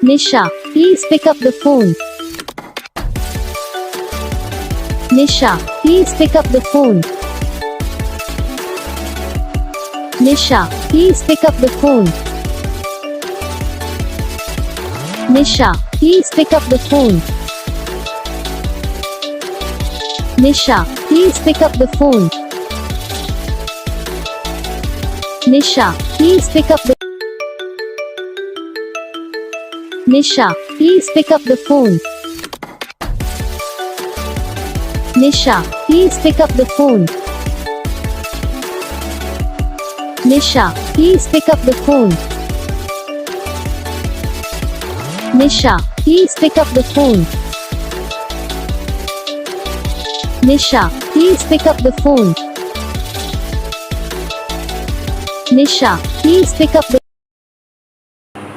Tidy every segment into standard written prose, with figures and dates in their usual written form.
Nisha, please pick up the phone. Nisha, please pick up the phone. Nisha, please pick up the phone. Nisha, please pick up the phone. Nisha, please pick up the phone. Nisha, please pick up the Nisha, please pick up the phone. Nisha, please pick up the phone. Nisha, please pick up the phone. Nisha, please pick up the phone. Nisha, please pick up the phone. Nisha, please pick up the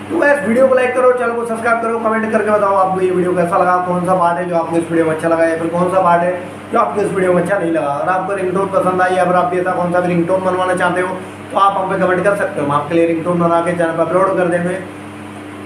तो guys video को like करो, channel को subscribe करो, comment करके बताओ आपको ये video कैसा लगा, कौन सा पार्ट है जो आपको इस वीडियो में अच्छा लगा या फिर कौन सा पार्ट है जो आपको इस वीडियो में अच्छा नहीं लगा। अगर आपको रिंगटोन पसंद आई या फिर आप ऐसा कौन सा भी रिंगटोन बनवाना चाहते हो तो आप हम पे कमेंट कर सकते हो। हम आपके लिए रिंगटोन बना के चैनल पर अपलोड कर देंगे।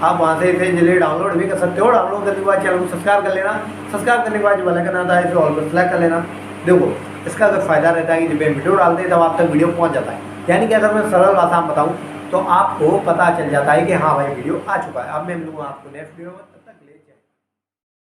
आप वहाँ से इसे जल्दी डाउनलोड भी कर सकते हो। डाउनलोड करने के बाद चैनल को सब्सक्राइब कर लेना। सब्सक्राइब करने के बाद जो बेल आइकन आता है इसे ऑल पर सेलेक्ट कर लेना। देखो इसका अगर फायदा रहता है कि जब वीडियो डालते हैं तब आप तक वीडियो पहुँच जाता है। यानी कि अगर मैं सरल भाषा में बताऊँ तो आपको पता चल जाता है कि हाँ भाई वीडियो आ चुका है। अब मैं मिलूँगा आपको नेक्स्ट वीडियो में।